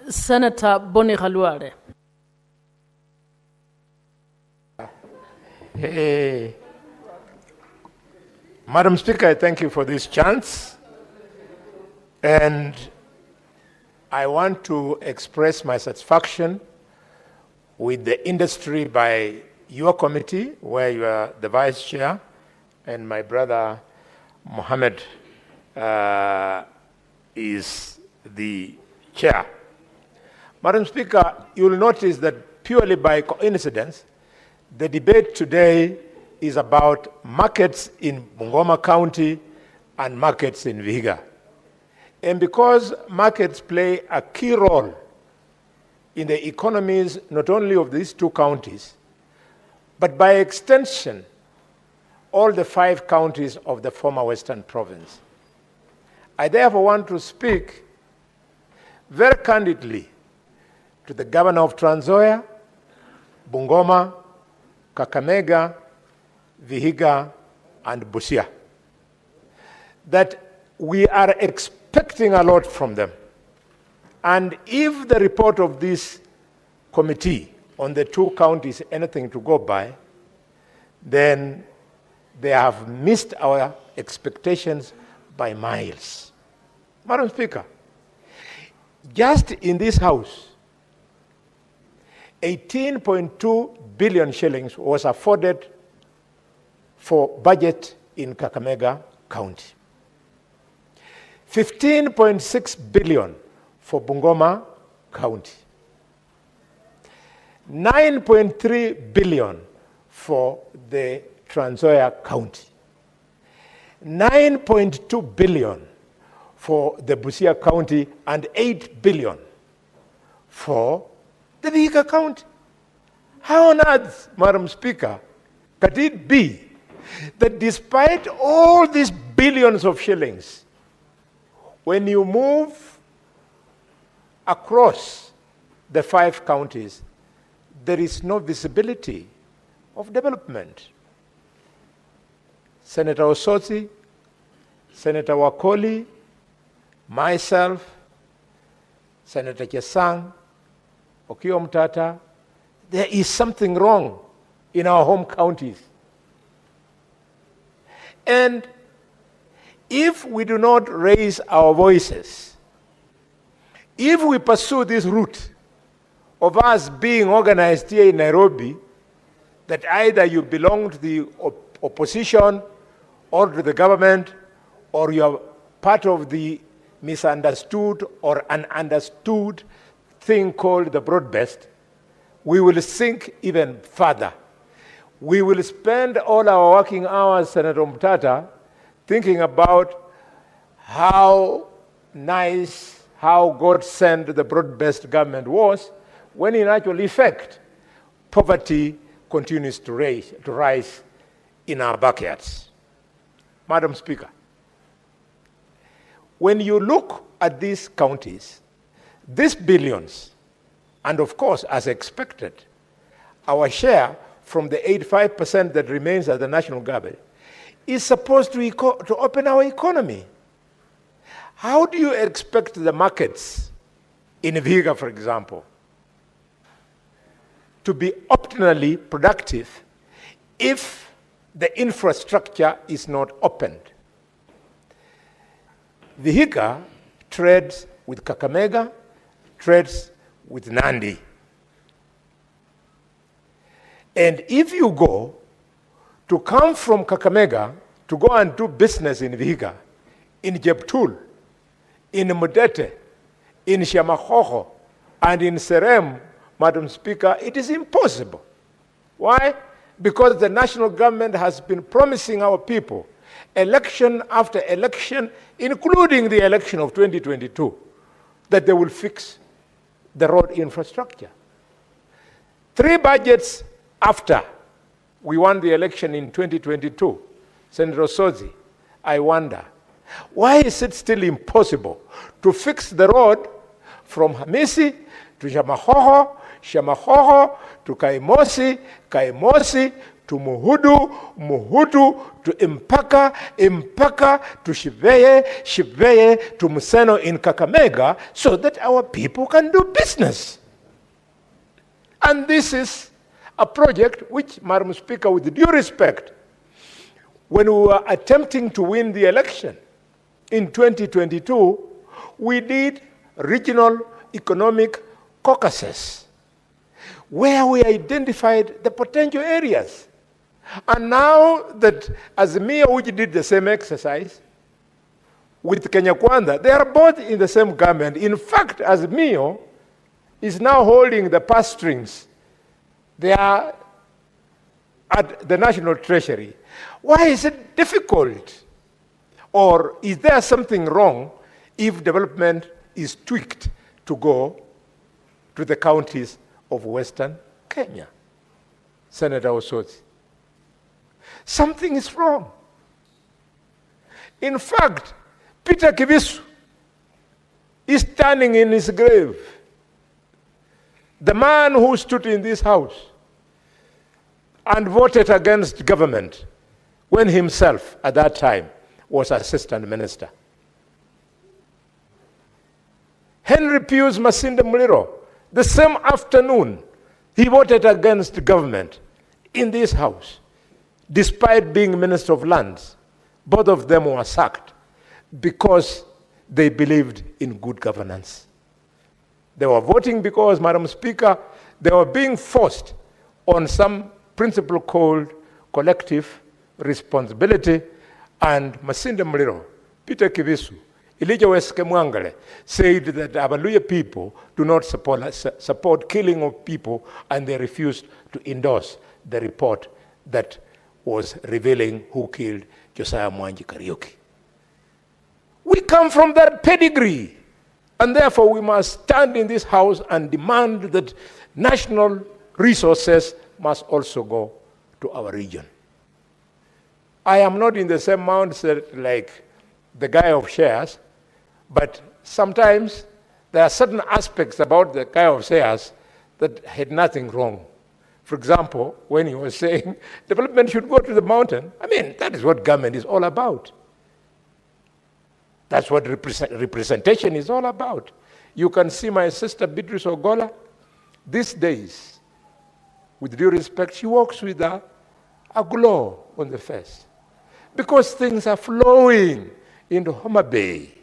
Senator Boni KHALWALE. Hey. Madam Speaker, I thank you for this chance. And I want to express my satisfaction with the industry by your committee, where you are the vice chair, and my brother Mohammed is the chair. Madam Speaker, you will notice that purely by coincidence, the debate today is about markets in Bungoma County and markets in Vihiga. And because markets play a key role in the economies not only of these two counties, but by extension, all the 5 counties of the former Western Province, I therefore want to speak very candidly to the Governor of Trans Nzoia, Bungoma, Kakamega, Vihiga, and Busia, that we are expecting a lot from them. And if the report of this committee on the 2 counties is anything to go by, then they have missed our expectations by miles. Madam Speaker, just in this House, 18.2 billion shillings was afforded for budget in Kakamega County. 15.6 billion for Bungoma County. 9.3 billion for the Trans Nzoia County. 9.2 billion for the Busia County, and 8 billion for the Vihiga County. How on earth, Madam Speaker, could it be that despite all these billions of shillings, when you move across the 5 counties, there is no visibility of development? Senator Osotsi, Senator Wakoli, myself, Senator Chesang, Okiya Omtatah, there is something wrong in our home counties. And if we do not raise our voices, if we pursue this route of us being organized here in Nairobi, that either you belong to the opposition or to the government, or you are part of the misunderstood or ununderstood thing called the broad-based, we will sink even further. We will spend all our working hours, Senator Omtatah, thinking about how nice, how God sent the broad-based government was, when in actual effect, poverty continues to rise in our backyards. Madam Speaker, when you look at these counties, these billions, and of course, as expected, our share from the 85% that remains at the national government is supposed to open our economy. How do you expect the markets in Vihiga, for example, to be optimally productive if the infrastructure is not opened? Vihiga trades with Kakamega, trades with Nandi. And if you go to come from Kakamega to go and do business in Vihiga, in Jeptul, in Mudete, in Shamahoho, and in Serem, Madam Speaker, it is impossible. Why? Because the national government has been promising our people election after election, including the election of 2022, that they will fix the road infrastructure. 3 budgets after we won the election in 2022, Senator Osotsi, I wonder, why is it still impossible to fix the road from Hamisi to Shamahoho, Shamahoho to Kaimosi, Kaimosi to Muhudu, Muhudu to Impaka, Impaka to Shiveye, Shiveye to Museno in Kakamega, so that our people can do business. And this is a project which, Madam Speaker, with due respect, when we were attempting to win the election in 2022, we did regional economic caucuses where we identified the potential areas. And now that Azimio, which did the same exercise with Kenya Kwanza, they are both in the same government. In fact, Azimio is now holding the purse strings. They are at the National Treasury. Why is it difficult? Or is there something wrong if development is tweaked to go to the counties of Western Kenya? Senator Osotsi, something is wrong. In fact, Peter Kibisu is standing in his grave. The man who stood in this house and voted against government when himself, at that time, was assistant minister. Henry Pius Masinde Muliro, the same afternoon, he voted against government in this house, despite being Minister of Lands. Both of them were sacked because they believed in good governance. They were voting because, Madam Speaker, they were being forced on some principle called collective responsibility, and Masinde Muliro, Peter Kibisu, Elijah Weske Mwangale said that Abaluya people do not support killing of people, and they refused to endorse the report that was revealing who killed Josiah Mwangi Kariuki. We come from that pedigree, and therefore we must stand in this house and demand that national resources must also go to our region. I am not in the same mindset like the guy of shares, but sometimes there are certain aspects about the guy of shares that had nothing wrong. For example, when he was saying development should go to the mountain, I mean, that is what government is all about. That's what representation is all about. You can see my sister Beatrice Ogola these days, with due respect, she walks with a glow on the face because things are flowing into Homa Bay.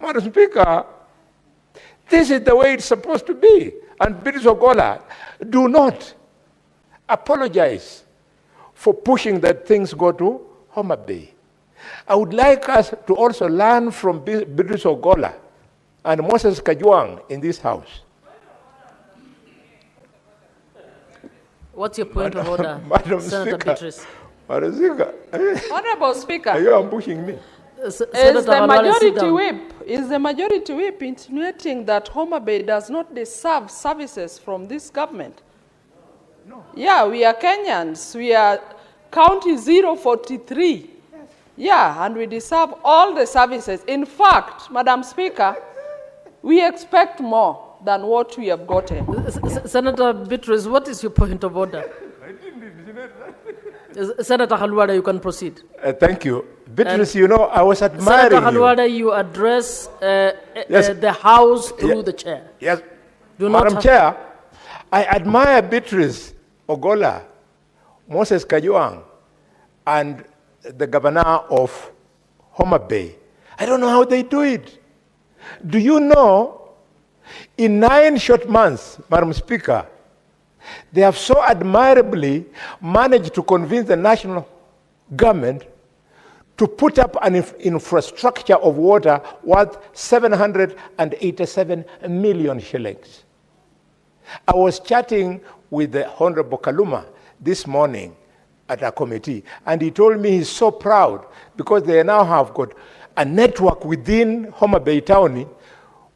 Madam Speaker, this is the way it's supposed to be. And Beatrice Ogola, do not apologize for pushing that things go to Homa Bay. I would like us to also learn from Beatrice Ogola and Moses Kajwang in this house. What's your point of order, Madam Senator Speaker, Beatrice? Madam Speaker, Honorable Speaker, are you pushing me? is the majority whip insinuating that Homa Bay does not deserve services from this government? No. Yeah, we are Kenyans. We are county 043. Yes. Yeah, and we deserve all the services. In fact, Madam Speaker, we expect more than what we have gotten. Senator Beatrice, what is your point of order? Senator KHALWALE, you can proceed. Thank you. Beatrice, you know, I was admiring Senator KHALWALE, you address yes. The House through the chair. Yes. Do Madam Chair, I admire Beatrice Ogola, Moses Kajwang, and the governor of Homa Bay. I don't know how they do it. Do you know, in 9 short months, Madam Speaker, they have so admirably managed to convince the national government to put up an infrastructure of water worth 787 million shillings. I was chatting with the Honorable Kaluma this morning at a committee, and he told me he's so proud because they now have got a network within Homa Bay Town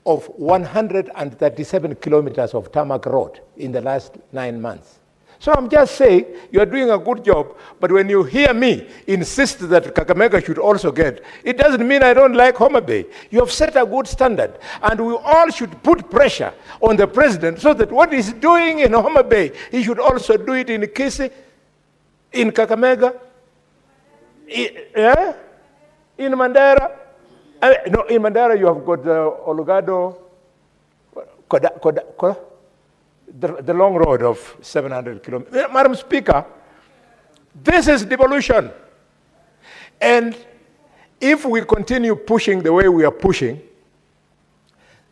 of 137 kilometers of tarmac road in the last 9 months. So I'm just saying, you're doing a good job, but when you hear me insist that Kakamega should also get, it doesn't mean I don't like Homa Bay. You have set a good standard, and we all should put pressure on the president so that what he's doing in Homa Bay, he should also do it in Kisii, In Kakamega, in Mandera. No, in Mandera you have got Olgado, the long road of 700 kilometers. Madam Speaker, this is devolution. And if we continue pushing the way we are pushing,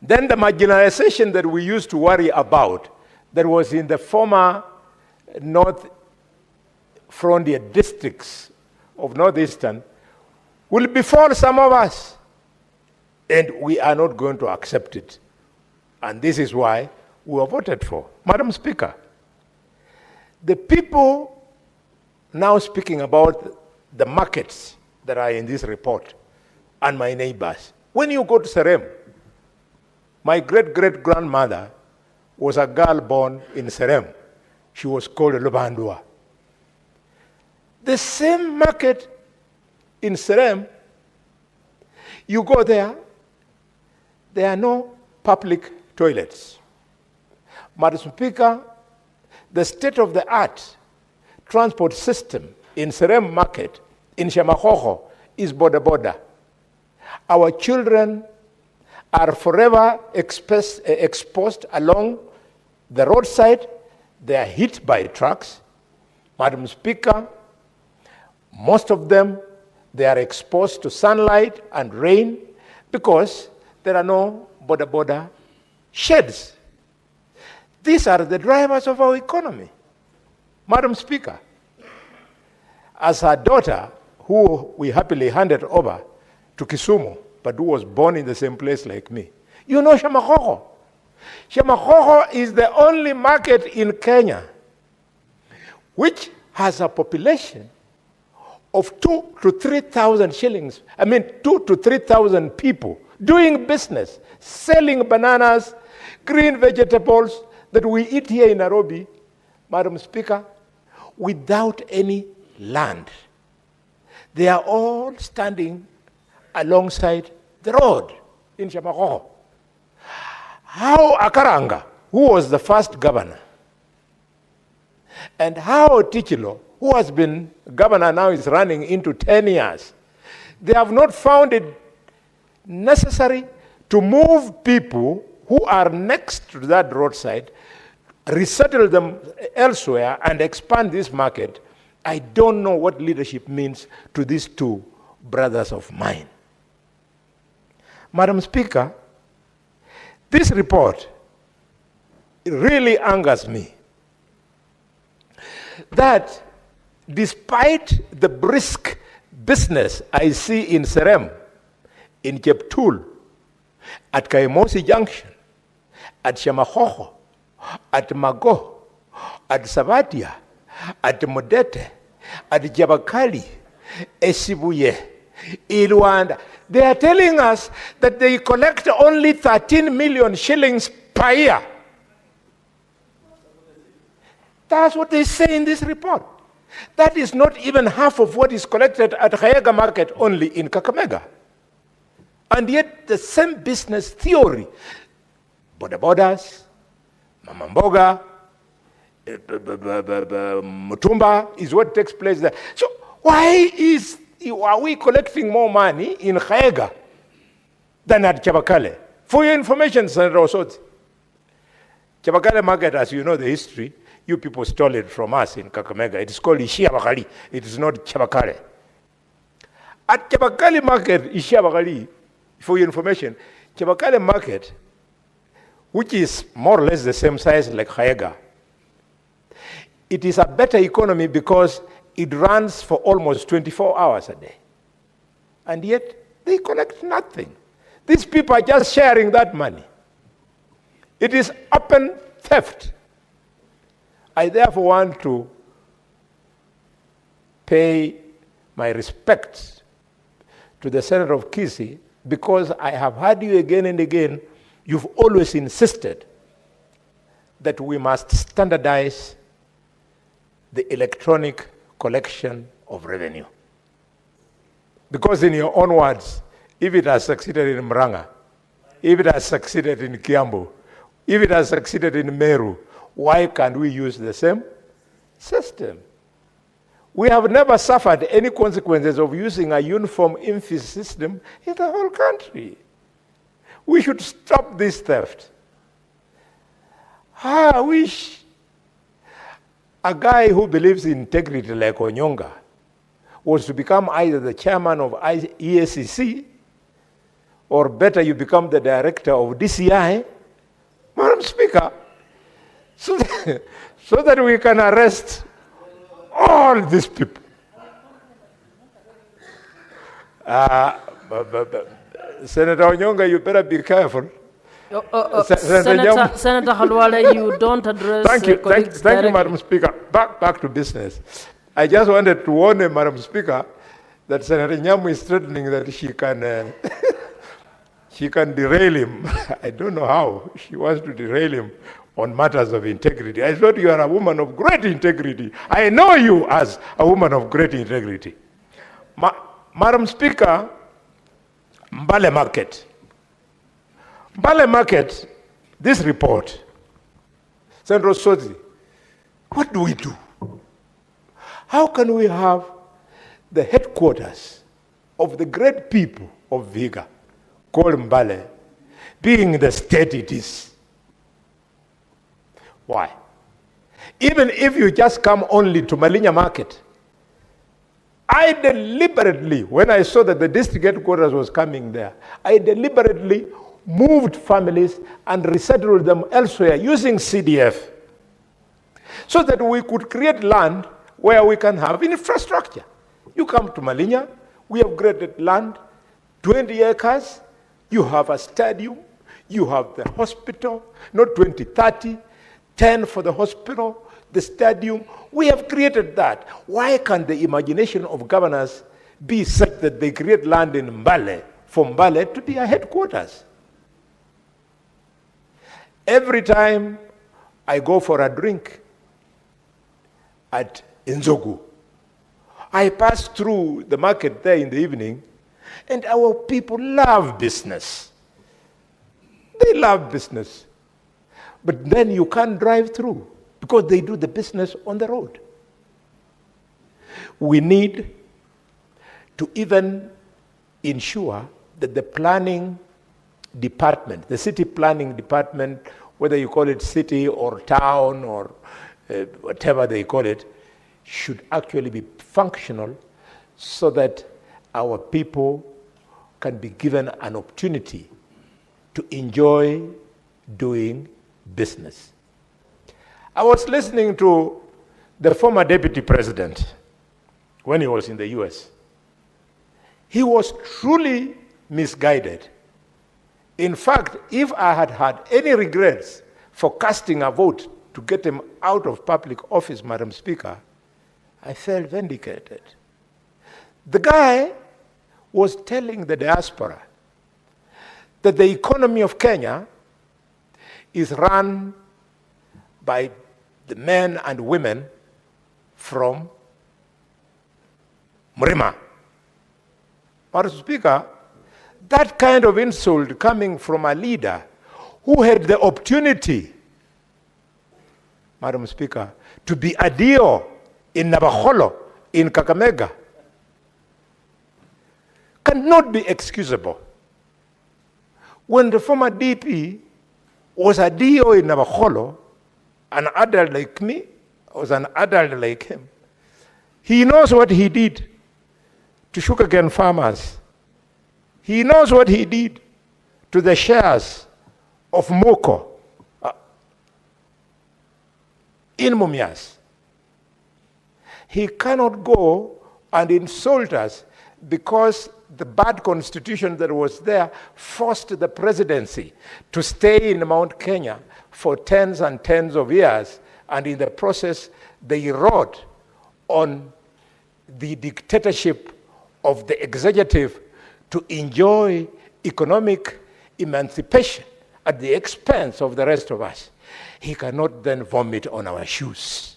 then the marginalization that we used to worry about, that was in the former North Frontier districts of Northeastern, will befall some of us. And we are not going to accept it. And this is why we were voted for. Madam Speaker, the people now speaking about the markets that are in this report and my neighbors. When you go to Serem, my great-great-grandmother was a girl born in Serem. She was called Lubandua. The same market in Serem, you go there are no public toilets. Madam Speaker, the state-of-the-art transport system in Serem Market, in Shamahoho, is border. Our children are forever exposed along the roadside. They are hit by trucks. Madam Speaker, most of them, they are exposed to sunlight and rain because there are no border sheds. These are the drivers of our economy. Madam Speaker, as her daughter, who we happily handed over to Kisumu, but who was born in the same place like me, you know Shamahoho. Shamahoho is the only market in Kenya which has a population of 2,000 to 3,000 shillings. 2,000 to 3,000 people doing business, selling bananas, green vegetables that we eat here in Nairobi, Madam Speaker, without any land. They are all standing alongside the road in Shamahoho. How Akaranga, who was the first governor, and how Tichilo, who has been governor now, is running into 10 years, they have not found it necessary to move people who are next to that roadside, resettle them elsewhere, and expand this market. I don't know what leadership means to these two brothers of mine. Madam Speaker, this report really angers me that despite the brisk business I see in Serem, in Cheptul, at Kaimosi Junction, at Shamahoho, at Mago, at Savatia, at Modete, at Jabakali, Esibuye, Ilwanda, they are telling us that they collect only 13 million shillings per year. That's what they say in this report. That is not even half of what is collected at Kayega Market only in Kakamega. And yet the same business theory, borders, Mamamboga, Mutumba, is what takes place there. So why are we collecting more money in Kayega than at Chabakale? For your information, Senator Osoti, Chabakale Market, as you know the history, you people stole it from us in Kakamega. It is called Ishiabakali. It is not Chabakale. At Chabakale Market, Ishiabakali, for your information, Chabakale Market, which is more or less the same size like Kayega, it is a better economy because it runs for almost 24 hours a day. And yet, they collect nothing. These people are just sharing that money. It is open theft. I therefore want to pay my respects to the Senator of Kisii, because I have heard you again and again, you've always insisted that we must standardize the electronic collection of revenue. Because in your own words, if it has succeeded in Murang'a, if it has succeeded in Kiambu, if it has succeeded in Meru, why can't we use the same system? We have never suffered any consequences of using a uniform info system in the whole country. We should stop this theft. I wish a guy who believes in integrity like Onyonga was to become either the chairman of EACC, or better, you become the director of DCI, Madam Speaker, so that we can arrest all these people. Senator Onyonga, you better be careful. Senator KHALWALE, you don't address Thank you, directly. Madam Speaker. Back to business. I just wanted to warn Madam Speaker that Senator Nyamu is threatening that she can she can derail him. I don't know how. She wants to derail him on matters of integrity. I thought you are a woman of great integrity. I know you as a woman of great integrity. Madam Speaker, Mbale Market. Mbale Market, this report, Senator Sozi, what do we do? How can we have the headquarters of the great people of Viga, called Mbale, being the state it is? Why? Even if you just come only to Malinya Market, I deliberately, when I saw that the district headquarters was coming there, I deliberately moved families and resettled them elsewhere using CDF, so that we could create land where we can have infrastructure. You come to Malinya, we have created land, 20 acres, you have a stadium, you have the hospital, not 20, 30, 10 for the hospital, the stadium. We have created that. Why can't the imagination of governors be such that they create land in Mbale, for Mbale to be a headquarters? Every time I go for a drink at Nzogu, I pass through the market there in the evening, and our people love business. They love business. But then you can't drive through because they do the business on the road. We need to even ensure that the planning department, the city planning department, whether you call it city or town or whatever they call it, should actually be functional so that our people can be given an opportunity to enjoy doing business. I was listening to the former deputy president when he was in the US. He was truly misguided. In fact, if I had had any regrets for casting a vote to get him out of public office, Madam Speaker, I felt vindicated. The guy was telling the diaspora that the economy of Kenya is run by the men and women from Mrima. Madam Speaker, that kind of insult coming from a leader who had the opportunity, Madam Speaker, to be a DO in Nabaholo, in Kakamega, cannot be excusable. When the former DP was a DO in Nabaholo, an adult like me was an adult like him, he knows what he did to sugarcane farmers. He knows what he did to the shares of Moko in Mumias. He cannot go and insult us because the bad constitution that was there forced the presidency to stay in Mount Kenya for tens and tens of years, and in the process they wrote on the dictatorship of the executive to enjoy economic emancipation at the expense of the rest of us. He cannot then vomit on our shoes.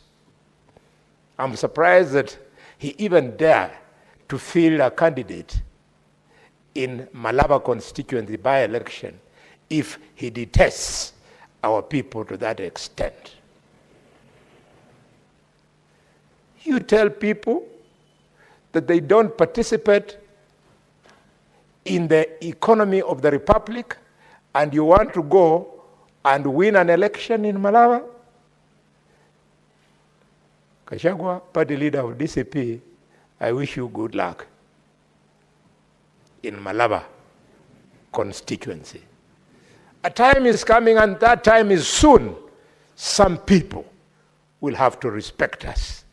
I'm surprised that he even dared to field a candidate in Malaba constituency by-election if he detests our people to that extent. You tell people that they don't participate in the economy of the republic, and you want to go and win an election in Malaba? Gachagua, party leader of DCP, I wish you good luck in Malaba constituency. A time is coming, and that time is soon. Some people will have to respect us.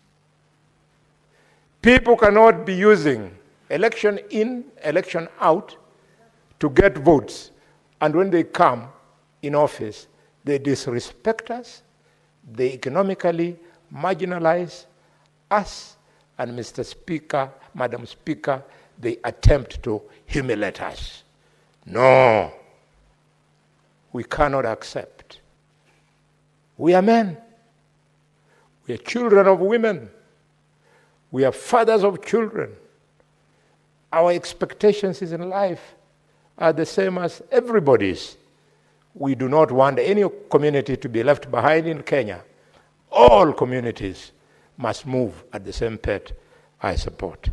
People cannot be using election in, election out to get votes. And when they come in office, they disrespect us, they economically marginalize us, and Mr. Speaker, Madam Speaker, they attempt to humiliate us. No, we cannot accept. We are men. We are children of women. We are fathers of children. Our expectations in life are the same as everybody's. We do not want any community to be left behind in Kenya. All communities must move at the same pace I support.